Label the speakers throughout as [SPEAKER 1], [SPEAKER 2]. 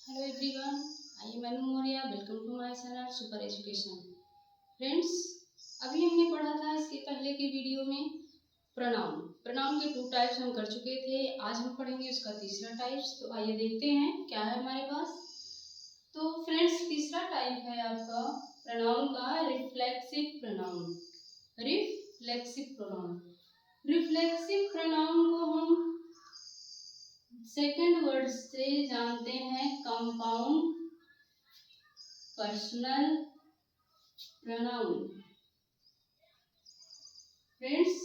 [SPEAKER 1] Hello everyone, I am Manu Moria. Welcome to my channel Super Education. Friends, अभी हमने पढ़ा था इसके पहले की वीडियो में प्रोनाउन के 2 टाइप्स हम कर चुके थे। आज हम पढ़ेंगे उसका तीसरा टाइप्स। तो आइए देखते हैं क्या है हमारे पास। तो फ्रेंड्स, तीसरा टाइप है आपका प्रोनाउन का रिफ्लेक्सिव प्रोनाउन। रिफ्लेक्सिव प्रोनाउन को हम सेकेंड वर्ड से जानते हैं compound personal pronoun. Friends,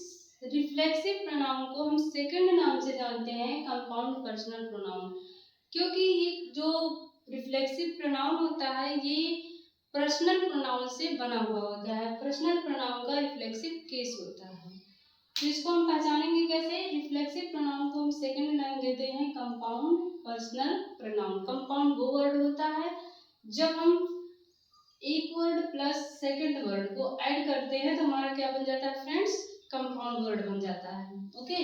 [SPEAKER 1] reflexive pronoun को हम सेकंड नाम से जानते हैं कंपाउंड पर्सनल प्रोनाउन, क्योंकि ये जो रिफ्लेक्सिव प्रोनाउन होता है ये पर्सनल प्रोनाउन से बना हुआ होता है। पर्सनल प्रोनाउन का रिफ्लेक्सिव केस होता है। तो इसको हम पहचानेंगे कैसे। रिफ्लेक्सिव प्रोनाउन को हम सेकंड नाम देते हैं कंपाउंड पर्सनल प्रोनाउन। कंपाउंड वो वर्ड होता है जब हम एक वर्ड प्लस सेकंड वर्ड को ऐड करते हैं तो हमारा क्या बन जाता है फ्रेंड्स, कंपाउंड वर्ड बन जाता है। ओके,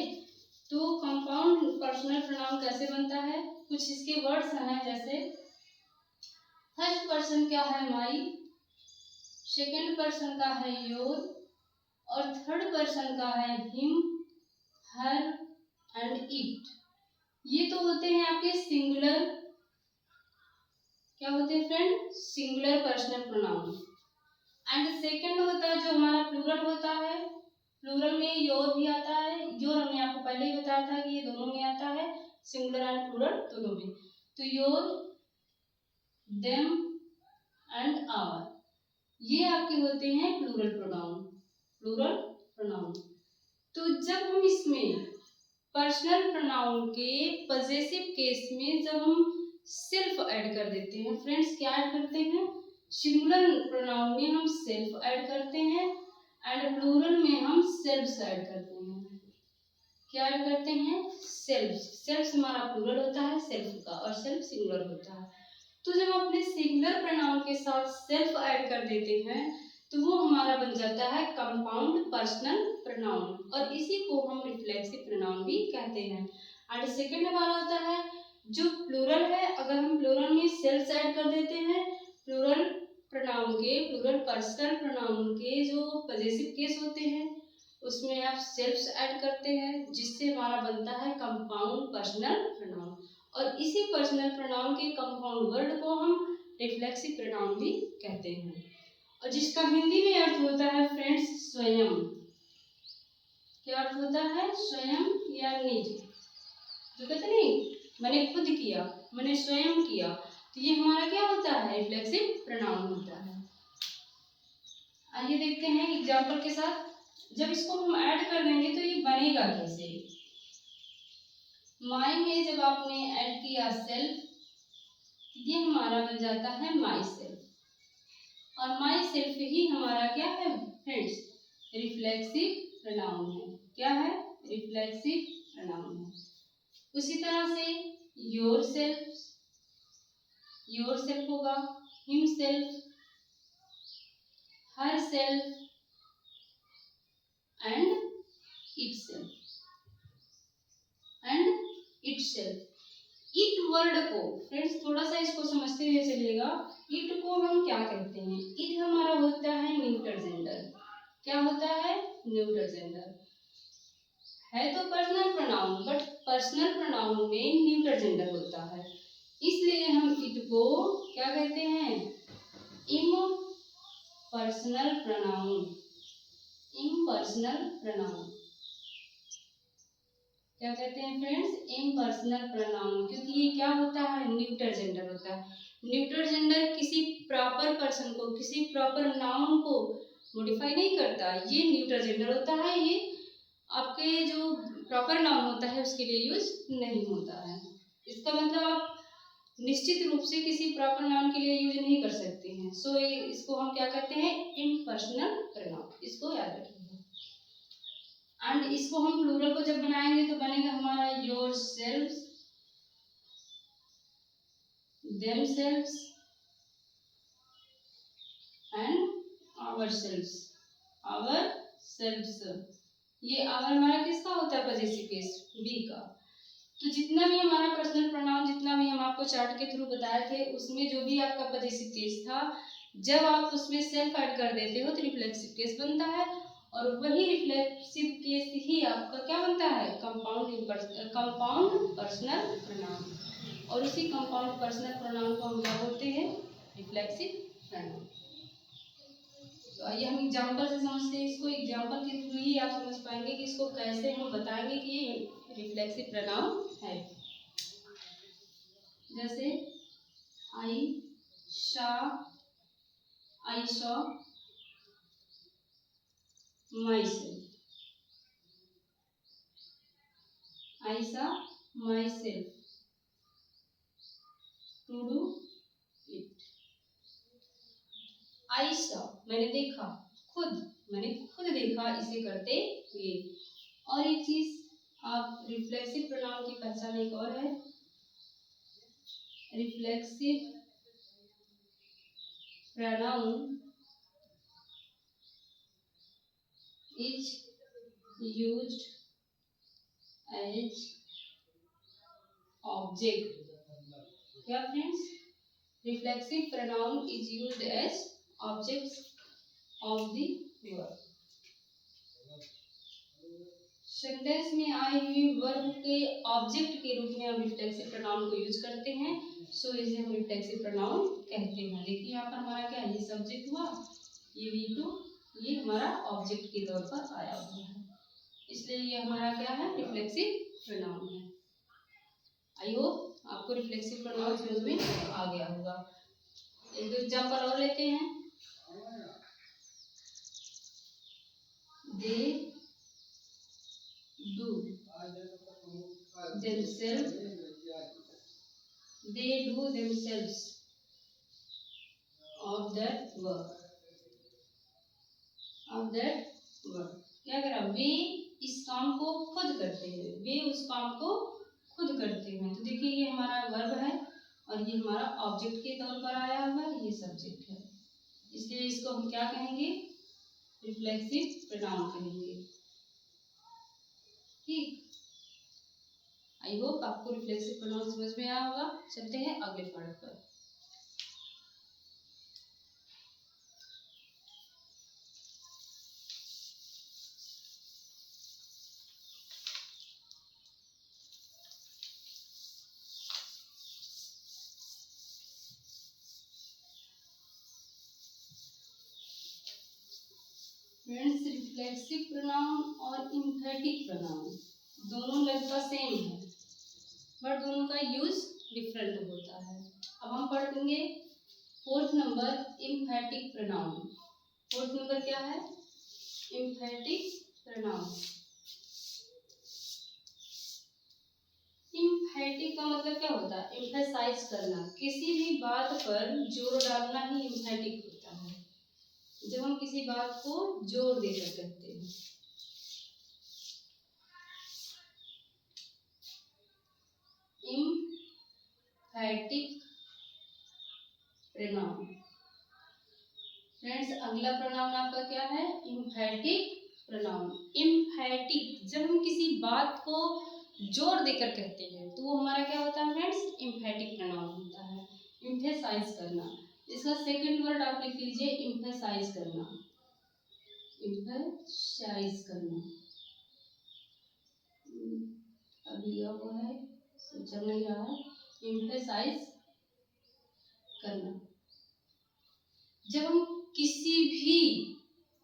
[SPEAKER 1] तो कंपाउंड पर्सनल प्रोनाउन कैसे बनता है, कुछ इसके वर्ड्स हैं जैसे फर्स्ट पर्सन क्या है माई, सेकंड पर्सन का है योर और थर्ड पर्सन का है हिम, हर एंड इट। ये तो होते हैं आपके सिंगुलर, क्या होते हैं friend, singular personal pronoun. And second होता है जो हमारा प्लूरल होता है। प्लूरल में योर भी आता है। योर हमने आपको पहले ही बताया था कि ये दोनों में आता है, सिंगुलर एंड प्लूरल दोनों में। तो योर, देम एंड आवर, ये आपके होते हैं प्लूरल प्रोनाउन। Plural pronoun. तो जब हम इसमें पर्सनल प्रोनाउन के पजेसिव केस में जब हम सेल्फ ऐड कर देते हैं फ्रेंड्स, क्या ऐड करते हैं, सिंगुलर प्रोनाउन में हम सेल्फ ऐड करते हैं एंड प्लूरल में हम सेल्फ्स ऐड करते हैं। क्या ऐड करते हैं, सेल्फ। सेल्फ हमारा प्लूरल होता है सेल्फ का और सेल्फ सिंगुलर होता है। तो जब हम अपने सिंगुलर प्रोनाउन के साथ सेल्फ ऐड कर देते हैं तो वो हमारा बन जाता है कंपाउंड पर्सनल प्रोनाउन और इसी को हम रिफ्लेक्सिव प्रोनाउन भी कहते हैं। एंड सेकंड वाला होता है जो प्लूरल है, अगर हम प्लूरल में सेल्फ ऐड कर देते हैं, प्लूरल प्रोनाउन के, प्लूरल पर्सनल प्रोनाउन के जो पजेसिव केस होते हैं उसमें आप सेल्फ ऐड करते हैं जिससे हमारा बनता है कंपाउंड पर्सनल प्रोनाउन और इसी पर्सनल प्रोनाउन के कंपाउंड वर्ड को हम रिफ्लेक्सिव प्रोनाउन भी कहते हैं और जिसका हिंदी में अर्थ होता है फ्रेंड्स स्वयं। क्या अर्थ होता है, स्वयं या निज। जो कहते नहीं मैंने खुद किया, मैंने स्वयं किया, तो ये हमारा क्या होता है, रिफ्लेक्सिव प्रोनाउन होता है। आइए देखते हैं एग्जांपल के साथ। जब इसको हम ऐड कर देंगे तो ये बनेगा कैसे। माई में जब आपने ऐड किया सेल्फ, ये हमारा बन जाता है माई सेल्फ और माई सेल्फ ही हमारा क्या है फ्रेंड्स, रिफ्लेक्सिव प्रोनाउन है। क्या है, रिफ्लेक्सिव प्रोनाउन है। उसी तरह से योर सेल्फ होगा, him self, her self and itself. It word को फ्रेंड्स थोड़ा सा इसको समझते हुए चलिएगा। इट को हम क्या कहते हैं, इट हमारा होता है न्यूटर जेंडर। क्या होता है, न्यूटर जेंडर है तो personal pronoun, but personal pronoun में न्यूटर जेंडर होता है, इसलिए हम इट को क्या कहते हैं, इम्पर्सनल प्रोनाउन। इम्पर्सनल प्रोनाउन क्या कहते हैं फ्रेंड्स, इम्पर्सनल प्रोनाउन, क्योंकि ये क्या होता है, न्यूटर जेंडर होता है। न्यूटर जेंडर किसी प्रॉपर पर्सन को, किसी प्रॉपर नाउन को मॉडिफाई नहीं करता, ये न्यूटर जेंडर होता है। ये आपके जो प्रॉपर नाउन होता है उसके लिए यूज नहीं होता है। इसका मतलब आप निश्चित रूप से किसी प्रॉपर नाउन के लिए यूज नहीं कर सकते हैं। सो इसको हम क्या कहते हैं, इम्पर्सनल प्रोनाउन, इसको याद रखिए। एंड इसको हम प्लूरल को जब बनाएंगे तो बनेगा हमारा yourself, themselves and ourselves. Ourselves, ये आवर हमारा किसका होता है, पजेसिव केस बी का। तो जितना भी हमारा पर्सनल प्रोनाउन, जितना भी हम आपको चार्ट के थ्रू बताए थे, उसमें जो भी आपका पजेसिव केस था, जब आप उसमें सेल्फ ऐड कर देते हो तो रिफ्लेक्सिव केस बनता है, और वही रिफ्लेक्सिव केस ही आपका क्या बनता है, कंपाउंड पर्सनल प्रोनाउन। और उसी कंपाउंड पर्सनल प्रोनाउन को हम क्या बोलते हैं, रिफ्लेक्सिव प्रोनाउन। तो आइए हम एग्जाम्पल से समझते हैं इसको। एग्जाम्पल के थ्रू ही आप समझ पाएंगे कि इसको कैसे हम बताएंगे कि ये रिफ्लेक्सिव प्रोनाउन है। जैसे I saw myself, I saw myself to do it. I saw मैंने देखा, मैंने खुद देखा इसे करते हुए। और एक चीज आप रिफ्लेक्सिव प्रोनाउन की पहचान एक और है, reflexive pronoun is used as object. क्या friends, reflexive pronoun is used as objects of the verb. Sentence में आई हुई वर्ब के ऑब्जेक्ट के रूप में हम रिफ्लेक्सिव प्रोनाउन को यूज करते हैं, सो इसे हम रिफ्लेक्सिव प्रोनाउन कहते हैं। देखिए यहाँ पर हमारा क्या है, ये सब्जेक्ट हुआ, ये V2, ये हमारा ऑब्जेक्ट के तौर पर आया हुआ है, इसलिए ये हमारा क्या है, रिफ्लेक्सिव प्रोनाउन है। आई होप आपको रिफ्लेक्सिव प्रोनाउन समझ में आ गया होगा। एक दो एग्जाम्पल और लेते हैं। दे do themselves, they do themselves of that work, क्या करा, वे इस काम को खुद करते हैं, वे उस काम को खुद करते हैं। तो देखिए ये हमारा वर्ब है और ये हमारा ऑब्जेक्ट के तौर पर आया हुआ है, ये सब्जेक्ट है, इसलिए इसको हम क्या कहेंगे, रिफ्लेक्सिव प्रोनाउन कहेंगे। ठीक, आई होप आपको रिफ्लेक्सिव प्रोनाउन समझ में आया होगा। चलते हैं अगले पार्ट पर। फ्रेंड्स, रिफ्लेक्सिव प्रोनाउन और एम्फैटिक प्रोनाउन दोनों लगभग सेम है, बट दोनों का यूज डिफरेंट होता है। अब हम पढ़ेंगे fourth number, एम्फैटिक pronoun. Fourth number क्या है, एम्फैटिक प्रोनाउन। एम्फैटिक का मतलब क्या होता है, एम्फेसाइज करना, किसी भी बात पर जोर डालना ही एम्फैटिक होता है। जब हम किसी बात को जोर देकर कहते हैं। एम्फैटिक प्रोनाउन। फ्रेंड्स, अगला प्रोनाउन आपका क्या है, एम्फैटिक प्रोनाउन। एम्फैटिक, जब हम किसी बात को जोर देकर कहते हैं तो वो हमारा क्या होता है फ्रेंड्स, एम्फैटिक प्रोनाउन होता है। एम्फेसाइज करना, इसका सेकंड वर्ड आप लिख लीजिए, एम्फेसाइज करना, एम्फेसाइज करना। अभी यह वो है, चल नहीं रहा है, एम्फेसाइज करना। जब हम किसी भी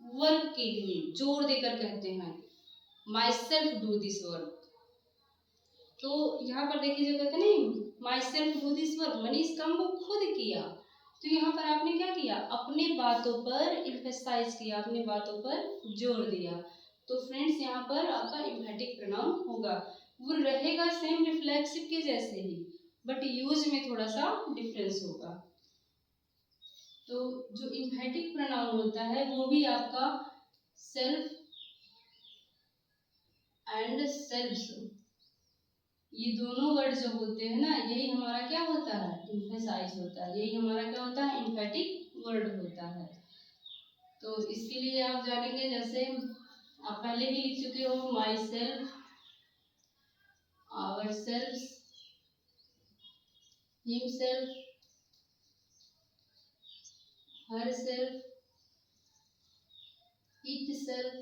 [SPEAKER 1] वर्क के लिए जोर देकर कहते हैं, my self do this work, तो यहाँ पर देखिए जो कहते हैं ना, my self do this work, मैंने इस काम को खुद किया, तो यहाँ पर आपने क्या किया, अपने बातों पर एम्फेसाइज किया, अपने बातों पर जोर दिया। तो फ्रेंड्स यहाँ पर आपका एम्फैटिक प्रोनाउन होगा, वो रहेगा सेम रिफ्लेक्सिव के जैसे ही, बट यूज में थोड़ा सा डिफरेंस होगा। तो जो एम्फैटिक प्रोनाउन होता है वो भी आपका सेल्फ एंड सेल्फ्स, ये दोनों वर्ड जो होते हैं ना, यही हमारा क्या होता है, एम्फेसाइज होता है, यही हमारा क्या होता है, एम्फैटिक वर्ड होता है। तो इसके लिए आप जानेंगे, जैसे आप पहले ही लिख चुके हो, my self, ourselves, himself, herself, itself,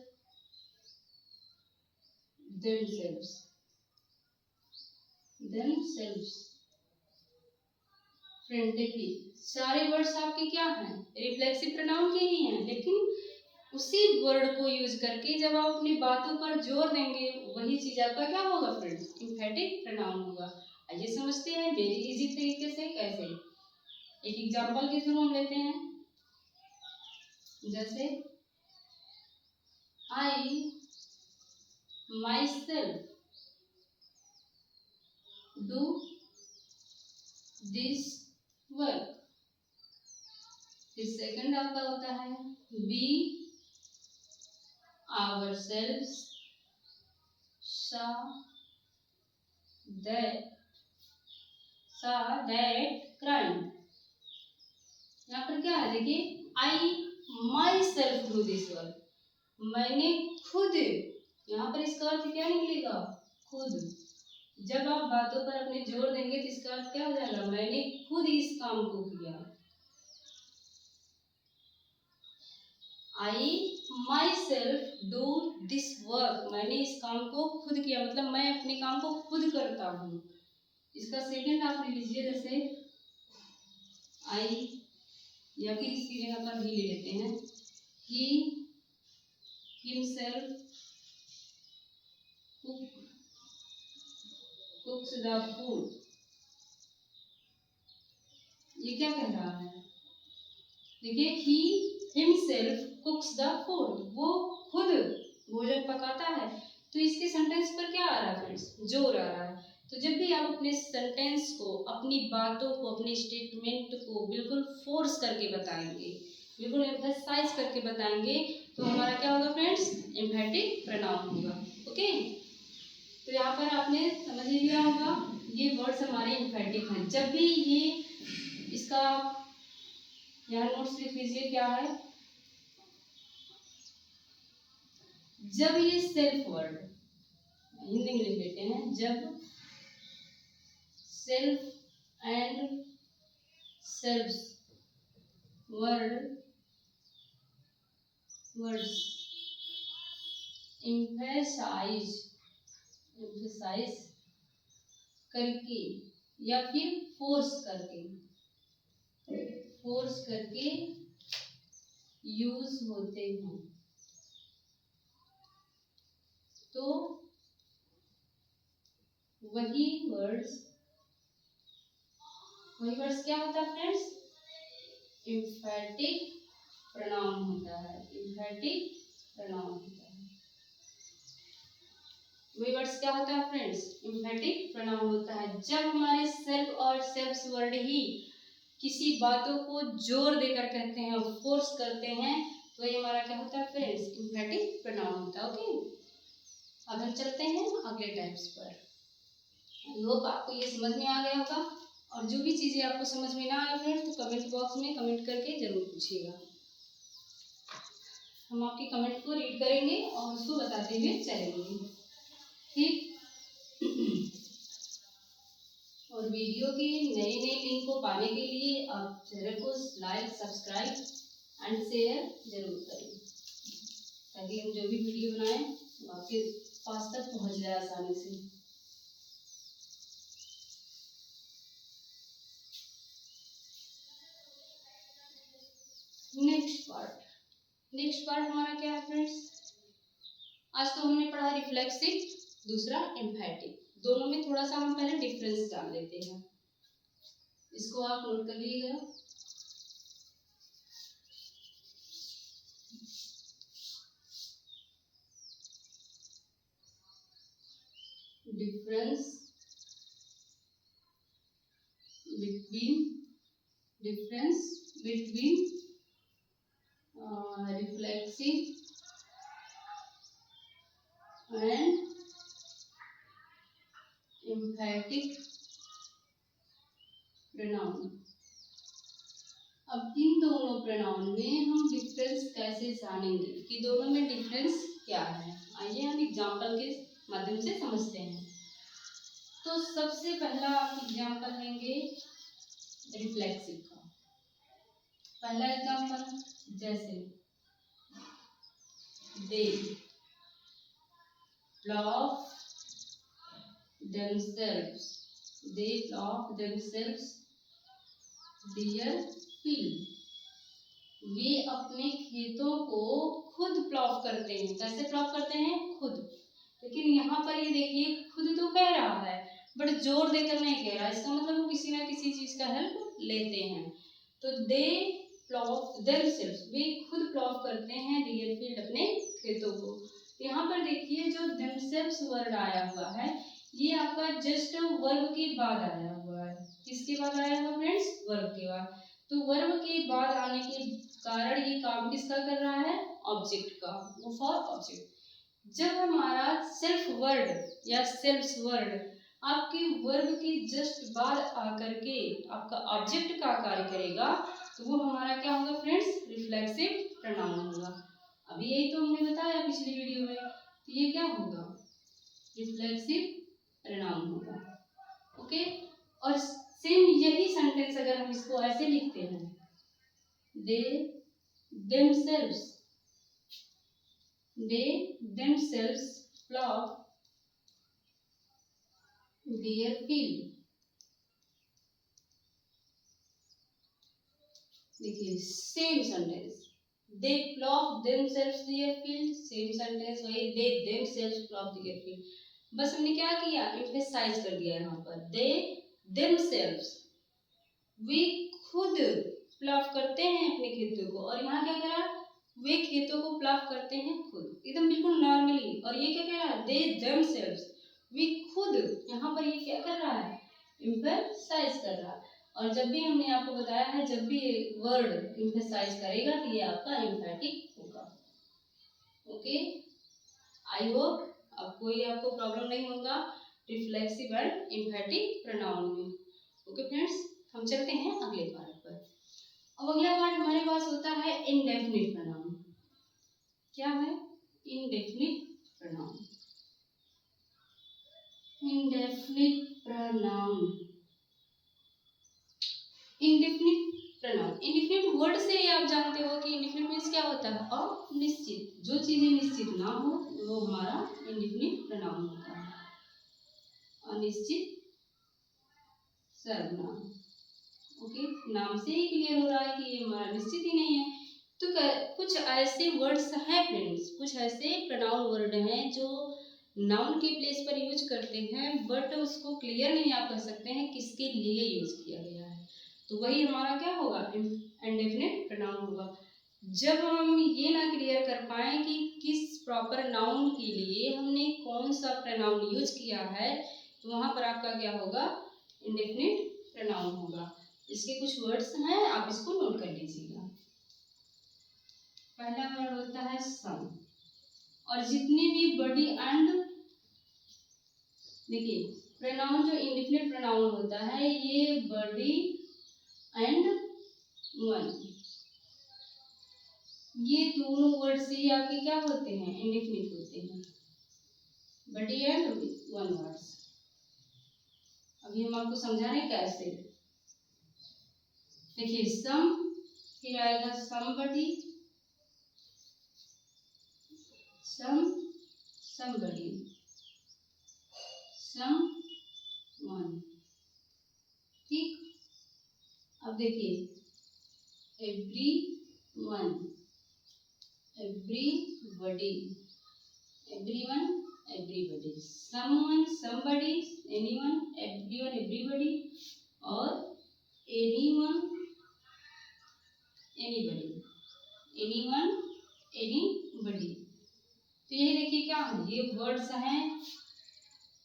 [SPEAKER 1] themselves, friend देखिए सारे वर्ड्स आपके क्या हैं, रिफ्लेक्सिव प्रोनाउन के ही हैं, लेकिन उसी वर्ड को यूज करके जब आप अपनी बातों पर जोर देंगे वही चीज आपका क्या होगा फ्रेंड्स, एम्फैटिक प्रोनाउन होगा। आइए समझते हैं वेरी इजी तरीके से कैसे। एक एग्जांपल के थ्रू हम लेते हैं, जैसे आई myself do this work। फिर सेकंड आपका होता है we ourselves saw that crime। यहाँ पर क्या है देखिए, आई myself do this work, मैंने खुद, यहाँ पर इसका अर्थ क्या निकलेगा, खुद। जब आप बातों पर अपने जोर देंगे तो इसका अर्थ क्या हो जाएगा, मैंने खुद इस काम को किया। I myself do this work, मैंने इस काम को खुद किया, मतलब मैं अपने काम को खुद करता हूँ। इसका सेकंड आप ले लीजिए, जैसे आई, या फिर इसकी जगह पर भी ले लेते हैं, ही himself cooks the food। ये क्या कह रहा है, देखिए he himself cooks the food, वो खुद भोजन पकाता है। तो इसके सेंटेंस पर क्या आ रहा है फ्रेंड्स, जोर आ रहा है। तो जब भी आप अपने सेंटेंस को, अपनी बातों को, अपने स्टेटमेंट को बिल्कुल फोर्स करके बताएंगे, बिल्कुल एम्फसाइज करके बताएंगे, तो हमारा क्या होगा फ्रेंड्स, एम्फैटिक प्रोनाउन होगा। ओके, तो यहाँ पर आपने समझ ही लिया होगा, ये वर्ड्स हमारे एम्फैटिक हैं। जब भी ये, इसका यहाँ नोट्स लिख लीजिए क्या है, जब ये सेल्फ वर्ड, हिंदी में लिख लेते हैं, जब self and selves words emphasize करके या फिर फोर्स करके यूज होते हैं, तो वही वर्ड्स क्या होता है फ्रेंड्स, एम्फैटिक प्रोनाउन होता है। एम्फैटिक प्रोनाउन होता है, वही वर्ड्स क्या होता है फ्रेंड्स, एम्फैटिक प्रोनाउन होता है। जब हमारे सेल्फ और सेल्फ्स वर्ड ही किसी बातों को जोर देकर कहते हैं, फोर्स करते हैं, तो ये हमारा क्या होता है फ्रेंड्स, एम्फैटिक प्रोनाउन होता है। ओके, अब हम चलते हैं अगले टाइप्स पर। आई होप आपको ये समझ में आ गया होगा, और जो भी चीज़ें आपको समझ में ना आए फ्रेंड्स, तो कमेंट बॉक्स में कमेंट करके जरूर पूछिएगा, हम आपके कमेंट को रीड करेंगे और उसको बताते हुए चलेंगे, ठीक। और वीडियो के नए लिंक को पाने के लिए आप चैनल को लाइक, सब्सक्राइब एंड शेयर जरूर करें, ताकि हम जो भी वीडियो बनाएं वो आपके पास तक पहुंच जाए आसानी से। नेक्स्ट पार्ट हमारा क्या है फ्रेंड्स, आज तो हमने पढ़ा रिफ्लेक्सिव, दूसरा एम्फैटिक, दोनों में थोड़ा सा हम पहले डिफरेंस जान लेते हैं, इसको आप नोट कर लीजिएगा। Difference between reflexive and एम्फैटिक pronoun. अब इन दोनों प्रोनाउन में हम डिफरेंस कैसे जानेंगे कि दोनों में डिफरेंस क्या है, आइए हम एग्जांपल के माध्यम से समझते हैं। तो सबसे पहला आप एग्जाम्पल लेंगे रिफ्लेक्सिव का। पहला एग्जाम्पल, जैसे they plough themselves, they plough themselves their field, वे अपने खेतों को खुद प्लॉफ करते हैं। कैसे प्लॉफ करते हैं? खुद। लेकिन यहाँ पर ये देखिए खुद तो कह रहा है बट जोर देकर नहीं कह रहा, इसका मतलब वो किसी ना किसी चीज का हेल्प लेते हैं। तो दे प्लॉफ themselves, वे खुद प्लॉफ करते हैं their field, अपने खेतों को। यहाँ पर देखिए जो themselves वर्ड आया हुआ है ये आपका जस्ट वर्ब के बाद आया हुआ है। किसके बाद आया हुआ फ्रेंड्स? वर्ब के बाद। तो वर्ब के बाद आने के कारण ये काम किसका कर रहा है? ऑब्जेक्ट का, वो फॉर ऑब्जेक्ट। जब हमारा सेल्फ वर्ड या सेल्फ वर्ड आपके वर्ब के जस्ट बाद आकर के आपका ऑब्जेक्ट का कार्य करेगा तो वो हमारा क्या होगा फ्रेंड्स? रिफ्लेक्सिव प्रोनाउन होगा। अभी यही तो हमने बताया पिछली वीडियो में। तो ये क्या होगा? रिफ्लेक्सिव प्रोनाउन होगा। ओके, और सेम यही सेंटेंस अगर हम इसको ऐसे लिखते हैं, they themselves plough their field। देखिए same sentence, they plough themselves their field, same sentence वही, they themselves plough their field। बस हमने क्या किया? एम्फेसाइज कर दिया यहाँ पर, दे themselves, वे खुद प्लॉव करते हैं अपने खेतों को। और यहाँ क्या करा? वे खेतों को प्लॉव करते हैं खुद, एकदम बिल्कुल नॉर्मली। और ये क्या कह रहा है? दे themselves, वे खुद। यहाँ पर ये क्या कर रहा है? एम्फेसाइज कर रहा है। और जब भी हमने आपको बताया है जब भी वर्ड एम्फेसाइज करेगा तो ये आपका एम्फैटिक होगा। ओके, आई होप अब कोई आपको प्रॉब्लम नहीं होगा रिफ्लेक्सिव एंड एम्फैटिक प्रोनाउन में। ओके फ्रेंड्स, हम चलते हैं अगले पार्ट पर। अब अगला पार्ट हमारे पास होता है इनडेफिनिट प्रोनाउन। क्या है? Indefinite pronoun. Indefinite pronoun, indefinite pronoun. Indefinite word से ही आप जानते हो कि इंडेफिनिट मीन्स क्या होता है? अनिश्चित। जो चीजें निश्चित ना हो वो हमारा इंडेफिनिट प्रोनाउन होता है। अनिश्चित सर्वनाम। ओके, नाम से ही क्लियर हो रहा है कि ये हमारा निश्चित ही नहीं है। तो कुछ ऐसे वर्ड्स हैं फ्रेंड्स, कुछ ऐसे प्रोनाउन वर्ड हैं जो नाउन के प्लेस पर यूज करते हैं बट उसको क्लियर नहीं आप कर सकते हैं किसके लिए यूज किया गया है। तो वही हमारा क्या होगा? इंडेफिनिट प्रोनाउन होगा। जब हम ये ना क्लियर कर पाए कि किस प्रॉपर नाउन के लिए हमने कौन सा प्रोनाउन यूज किया है तो वहां पर आपका क्या होगा? इंडेफिनिट प्रोनाउन होगा। इसके कुछ वर्ड्स हैं, आप इसको नोट कर लीजिएगा। पहला वर्ड होता है सम। और जितने भी बड़ी एंड, देखिए प्रोनाउन जो इंडेफिनिट प्रोनाउन होता है ये बड़ी एंड वन, ये दोनों वर्ड से आपके क्या होते हैं? इंडेफिनिट होते हैं। बड़ी एंड वन वर्ड्स। अभी हम आपको समझा रहे हैं कैसे। देखिए सम, फिर आएगा समबडी, समबडी, समवन। ठीक, अब देखिए everyone, everybody, everyone, everybody, someone, somebody, anyone, everyone, everybody और एनीवन, एनीबॉडी, एनीवन, एनीबॉडी। तो ये देखिए क्या है? ये वर्ड्स हैं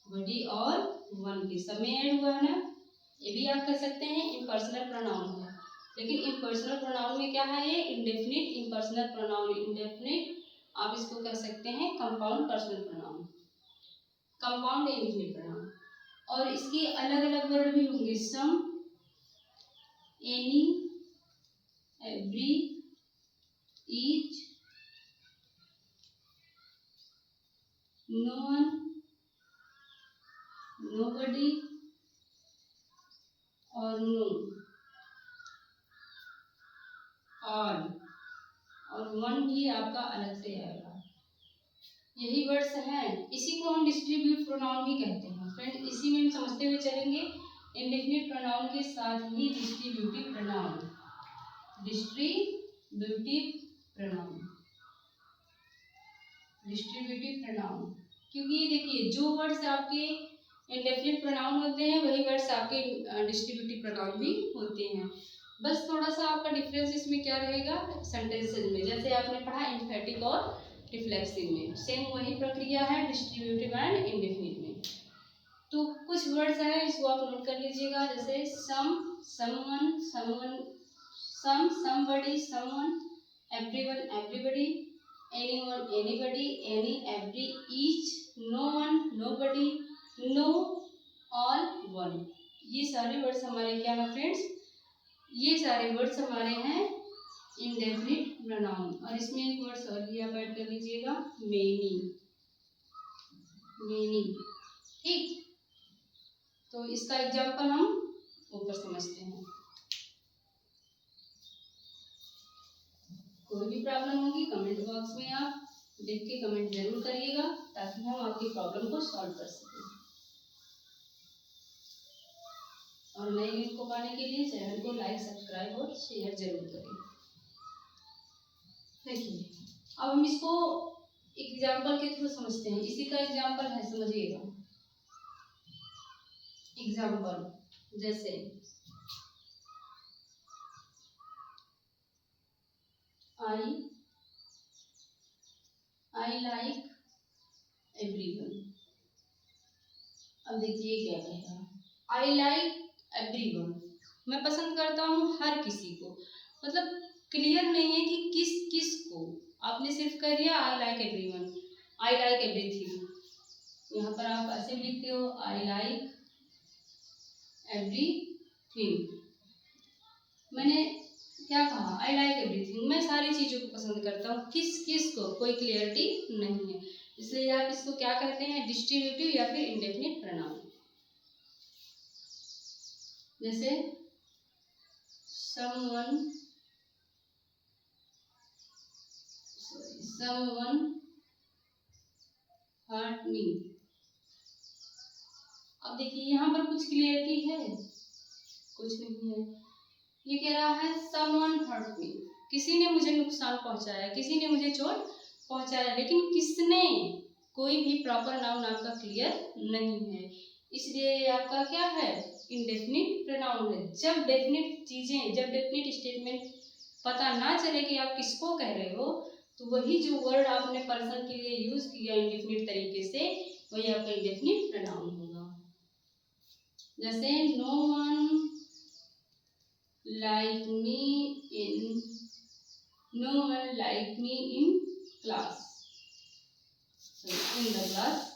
[SPEAKER 1] बॉडी और वन के, सब में ऐड हुआ है ना। ये भी आप कह सकते हैं इम्पर्सनल प्रोनाउन है, लेकिन इम्पर्सनल प्रोनाउन में क्या है? ये इंडेफिनिट इम्पर्सनल प्रोनाउन। इंडेफिनिट आप इसको कह सकते हैं compound personal pronoun, compound indefinite pronoun. और इसके अलग अलग वर्ड भी होंगे, some, any, every, each, no one, nobody और no, all और one भी आपका अलग से आएगा। यही वर्ड्स हैं, इसी को हम डिस्ट्रीब्यूट प्रोनाउन भी कहते हैं। फ्रेंड, इसी में हम समझते हुए चलेंगे। इंडेफिनिट प्रोनाउन के साथ ही distributive pronoun, distributive pronoun, distributive pronoun, क्योंकि ये देखिए जो वर्ड्स आपके इंडेफिनिट प्रोनाउन होते हैं वही वर्ड्स आपके डिस्ट्रीब्यूटिव प्रोनाउन भी होते हैं। बस थोड़ा सा आपका डिफरेंस इसमें क्या रहेगा, सेंटेंसेज में, जैसे आपने पढ़ा एम्फेटिक और रिफ्लेक्सिव में, सेम वही प्रक्रिया है डिस्ट्रीब्यूटिव एंड इंडेफिनिट में। तो कुछ वर्ड्स हैं, इसको आप नोट कर लीजिएगा, जैसे some, someone, someone, some, somebody, someone, everyone, everybody, anyone, anybody, any, every, each, no one, nobody, no, all, one। ये सारे वर्ड्स हमारे क्या हैं फ्रेंड्स, ये सारे वर्ड्स हमारे हैं इंडेफिनिट प्रोनाउन। और इसमें एक वर्ड्स और भी आप ऐड कर लीजिएगा, मेनी, मेनी, ठीक। तो इसका एग्जांपल हम ऊपर समझते हैं। कोई भी प्रॉब्लम होगी कमेंट बॉक्स में आप देख के कमेंट जरूर करिएगा, ताकि हम आपकी प्रॉब्लम को सॉल्व कर सकें। और नई लिंक को पाने के लिए चैनल को लाइक, सब्सक्राइब और शेयर जरूर करें। देखिए, अब हम इसको एग्जाम्पल के थ्रू समझते हैं। इसी का एग्जाम्पल है, समझिएगा। एग्जाम्पल जैसे आई लाइक एवरीवन। अब देखिए क्या कहेगा, आई लाइक एवरीवन, मैं पसंद करता हूँ हर किसी को। मतलब क्लियर नहीं है कि किस किस को, आपने सिर्फ कह दिया I like everyone, I like everything. यहाँ पर आप ऐसे लिखते हो आई लाइक एवरीथिंग। मैंने क्या कहा, आई लाइक एवरीथिंग, मैं सारी चीज़ों को पसंद करता हूँ। किस किस को, कोई क्लियरिटी नहीं है, इसलिए आप इसको क्या कहते हैं, डिस्ट्रीब्यूटिव या फिर इंडेफिनिट प्रोनाउन। जैसे someone hurt me। अब देखिए यहाँ पर कुछ क्लियरिटी है, कुछ नहीं है। ये कह रहा है someone hurt me, किसी ने मुझे नुकसान पहुंचाया, किसी ने मुझे चोट पहुंचाया, लेकिन किसने, कोई भी प्रॉपर नाउन आपका क्लियर नहीं है, इसलिए ये आपका क्या है, इंडेफिनिट प्रोनाउन है। जब डेफिनिट चीजें, जब डेफिनिट स्टेटमेंट पता ना चले कि आप किसको कह रहे हो, तो वही जो वर्ड आपने पर्सन के लिए यूज किया इंडेफिनिट तरीके से, वही आपका इंडेफिनिट प्रोनाउन होगा। जैसे no one like me in, no one like me in class, in the class.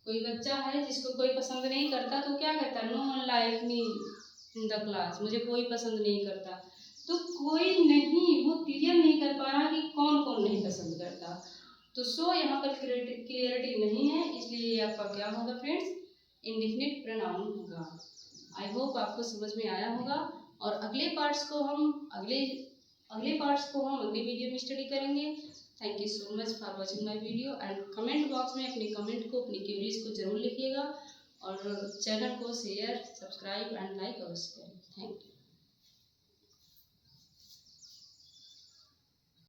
[SPEAKER 1] कोई बच्चा है जिसको कोई पसंद नहीं करता, तो क्या कहता है, no one like me in the class, मुझे कोई पसंद नहीं करता। तो कोई नहीं, वो क्लियर नहीं कर पा रहा कि कौन कौन नहीं पसंद करता। तो सो यहाँ पर क्लियरिटी नहीं है, इसलिए ये आपका क्या होगा फ्रेंड्स, इंडेफिनिट प्रोनाउन होगा। आई होप आपको समझ में आया होगा। और अगले पार्ट्स को हम अगले वीडियो में स्टडी करेंगे। Thank you so much for watching my video. And comment box में अपने कमेंट को, अपनी क्वेरीज को जरूर लिखिएगा, और चैनल को शेयर, सब्सक्राइब एंड लाइक अवश्य।